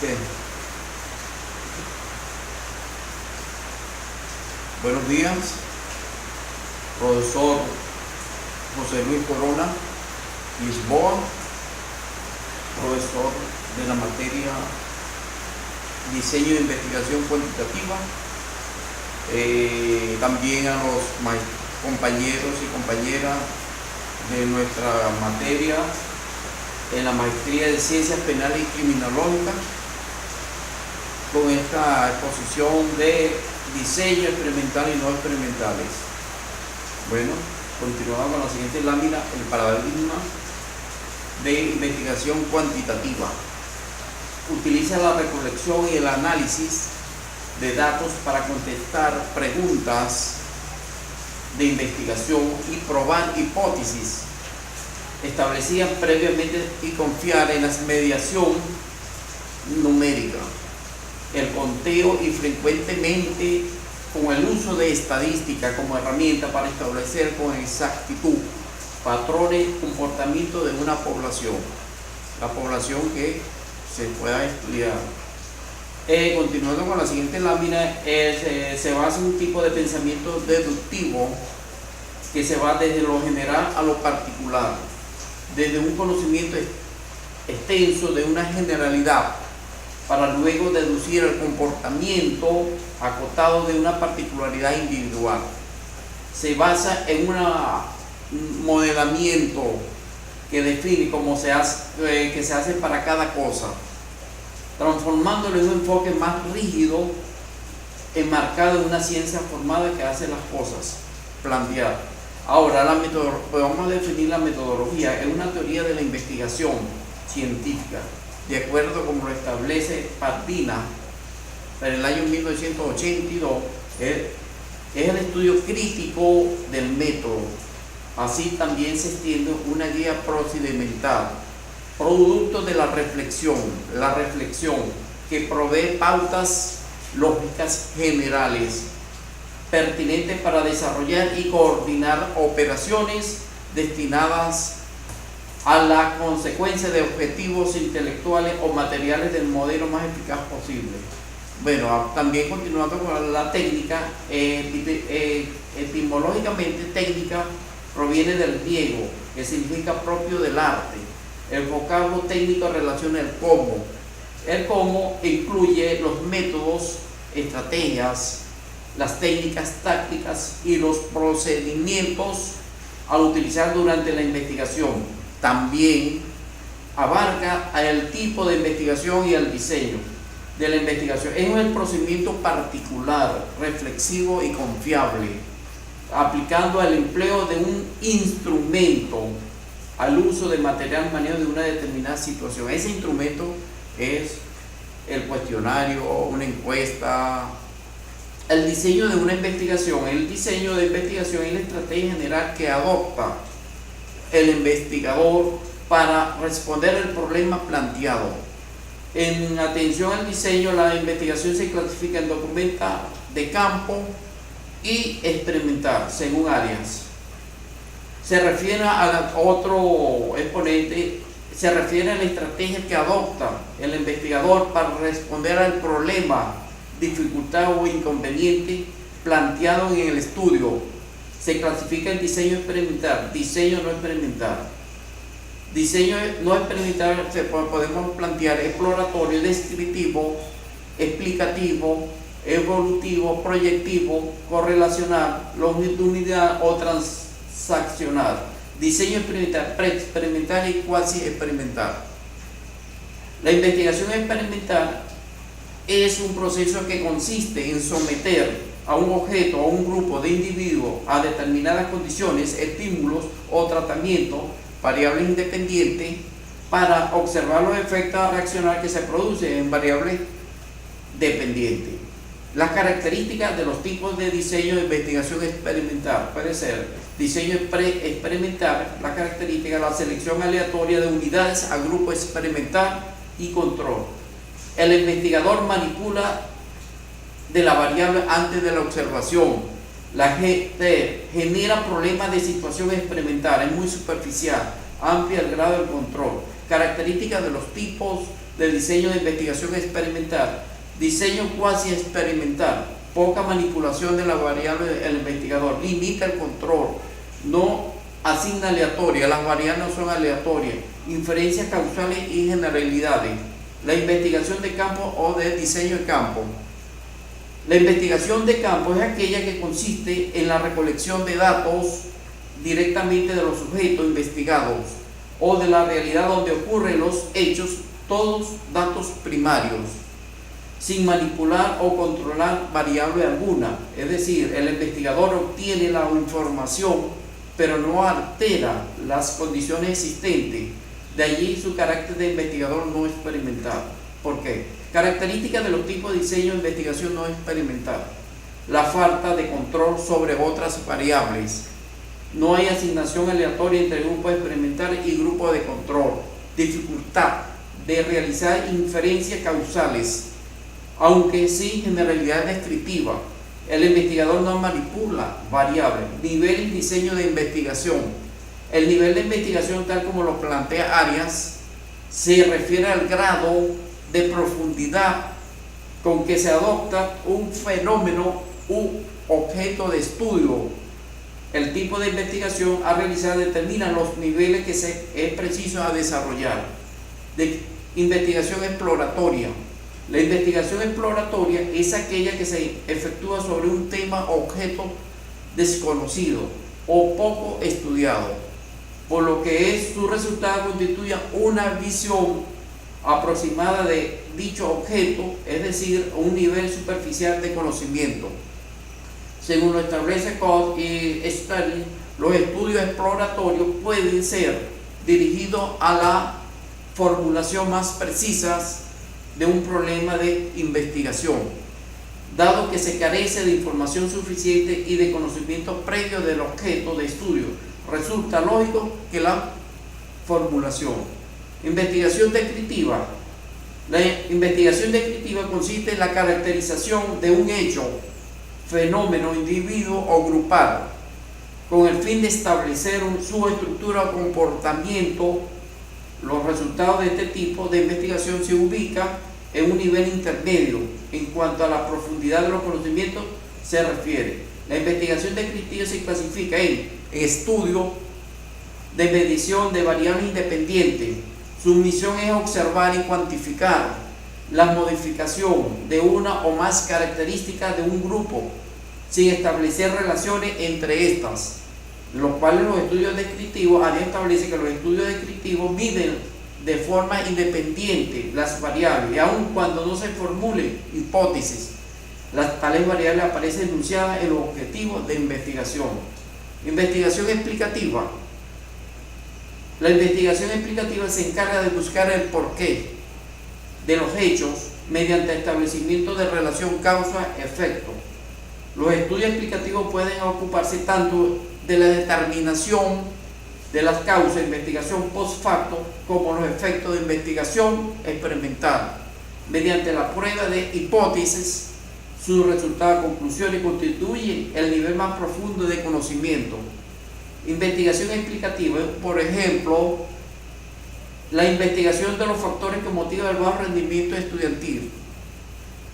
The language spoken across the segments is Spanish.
Bien. Buenos días, profesor José Luis Corona Lisboa, profesor de la materia Diseño de Investigación Cuantitativa. También a los compañeros y compañeras de nuestra materia en la maestría de Ciencias Penales y Criminológicas, con esta exposición de diseño experimental y no experimentales. Bueno, continuamos con la siguiente lámina, el paradigma de investigación cuantitativa. Utiliza la recolección y el análisis de datos para contestar preguntas de investigación y probar hipótesis establecidas previamente y confiar en la mediación numérica, el conteo y frecuentemente con el uso de estadística como herramienta para establecer con exactitud patrones de comportamiento de una población, la población que se pueda estudiar. Continuando con la siguiente lámina, se basa en un tipo de pensamiento deductivo que se va desde lo general a lo particular, desde un conocimiento extenso de una generalidad para luego deducir el comportamiento acotado de una particularidad individual. Se basa en un modelamiento que define cómo que se hace para cada cosa, transformándolo en un enfoque más rígido, enmarcado en una ciencia formada que hace las cosas planteadas. Ahora, vamos a definir la metodología. Es una teoría de la investigación científica, de acuerdo como lo establece Pardina en el año 1982, es el estudio crítico del método. Así también se extiende una guía procedimental, producto de la reflexión que provee pautas lógicas generales pertinentes para desarrollar y coordinar operaciones destinadas a la consecuencia de objetivos intelectuales o materiales del modelo más eficaz posible. Bueno, también continuando con la técnica, etimológicamente técnica proviene del griego, que significa propio del arte. El vocablo técnico relaciona el cómo. El cómo incluye los métodos, estrategias, las técnicas tácticas y los procedimientos a utilizar durante la investigación. También abarca el tipo de investigación y el diseño de la investigación. Es el procedimiento particular, reflexivo y confiable, aplicando el empleo de un instrumento al uso de material manejo de una determinada situación. Ese instrumento es el cuestionario, una encuesta. El diseño de una investigación. El diseño de investigación es la estrategia general que adopta el investigador para responder al problema planteado. En atención al diseño, la investigación se clasifica en documental, de campo y experimental, según áreas. Se refiere a otro exponente, se refiere a la estrategia que adopta el investigador para responder al problema, dificultad o inconveniente planteado en el estudio. Se clasifica en diseño experimental, diseño no experimental. Diseño no experimental podemos plantear exploratorio, descriptivo, explicativo, evolutivo, proyectivo, correlacional, longitudinal o transaccional. Diseño experimental, preexperimental y cuasi experimental. La investigación experimental es un proceso que consiste en someter a un objeto o un grupo de individuos a determinadas condiciones, estímulos o tratamientos, variables independientes, para observar los efectos reaccionarios que se producen en variables dependientes. Las características de los tipos de diseño de investigación experimental puede ser diseño experimental, la característica, la selección aleatoria de unidades a grupo experimental y control. El investigador manipula de la variable antes de la observación. La genera problemas de situación experimental, es muy superficial, amplia el grado del control. Características de los tipos de diseño de investigación experimental, diseño cuasi experimental, poca manipulación de la variable del investigador, limita el control, no asigna aleatoria, las variables no son aleatorias, inferencias causales y generalidades, la investigación de campo o de diseño de campo. La investigación de campo es aquella que consiste en la recolección de datos directamente de los sujetos investigados o de la realidad donde ocurren los hechos, todos datos primarios, sin manipular o controlar variable alguna. Es decir, el investigador obtiene la información pero no altera las condiciones existentes. De allí su carácter de investigador no experimental. ¿Por qué? Características de los tipos de diseño de investigación no experimental: la falta de control sobre otras variables, no hay asignación aleatoria entre grupo experimental y grupo de control, dificultad de realizar inferencias causales, aunque sí generalidad descriptiva. El investigador no manipula variables. Nivel y diseño de investigación. El nivel de investigación, tal como lo plantea Arias, se refiere al grado de profundidad con que se adopta un fenómeno u objeto de estudio. El tipo de investigación a realizar determina los niveles que es preciso a desarrollar. De investigación exploratoria. La investigación exploratoria es aquella que se efectúa sobre un tema o objeto desconocido o poco estudiado, por lo que su resultado constituye una visión aproximada de dicho objeto, es decir, un nivel superficial de conocimiento. Según lo establece Codd y Study, los estudios exploratorios pueden ser dirigidos a la formulación más precisa de un problema de investigación, dado que se carece de información suficiente y de conocimiento previo del objeto de estudio. Resulta lógico que la formulación. Investigación descriptiva. La investigación descriptiva consiste en la caracterización de un hecho, fenómeno, individuo o grupal, con el fin de establecer su estructura o comportamiento. Los resultados de este tipo de investigación se ubican en un nivel intermedio en cuanto a la profundidad de los conocimientos se refiere. La investigación descriptiva se clasifica en estudio de medición de variables independientes. Su misión es observar y cuantificar la modificación de una o más características de un grupo sin establecer relaciones entre estas, los cuales los estudios descriptivos, Arias establece que los estudios descriptivos miden de forma independiente las variables, y aun cuando no se formulen hipótesis, las tales variables aparecen enunciadas en los objetivos de investigación. Investigación explicativa. La investigación explicativa se encarga de buscar el porqué de los hechos mediante establecimiento de relación causa-efecto. Los estudios explicativos pueden ocuparse tanto de la determinación de las causas de investigación post facto como los efectos de investigación experimental. Mediante la prueba de hipótesis, sus resultados, conclusiones constituyen el nivel más profundo de conocimiento. Investigación explicativa, por ejemplo, la investigación de los factores que motivan el bajo rendimiento estudiantil,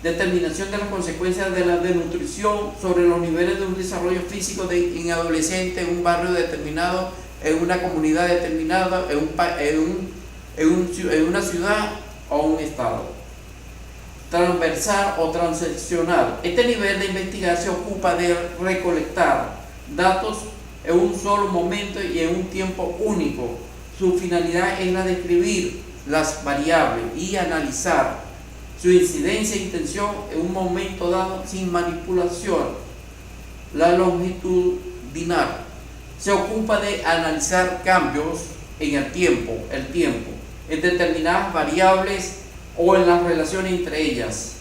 determinación de las consecuencias de la desnutrición sobre los niveles de un desarrollo físico en adolescentes en un barrio determinado, en una comunidad determinada, en una ciudad o un estado. Transversal o transeccional. Este nivel de investigación se ocupa de recolectar datos en un solo momento y en un tiempo único. Su finalidad es la de describir las variables y analizar su incidencia e intención en un momento dado sin manipulación. La longitudinal se ocupa de analizar cambios en el tiempo, en determinadas variables o en las relaciones entre ellas.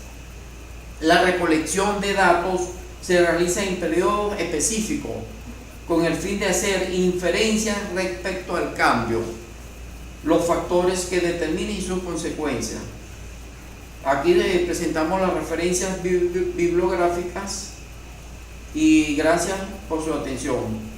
La recolección de datos se realiza en periodos específicos con el fin de hacer inferencias respecto al cambio, los factores que determinen sus consecuencias. Aquí les presentamos las referencias bibliográficas y gracias por su atención.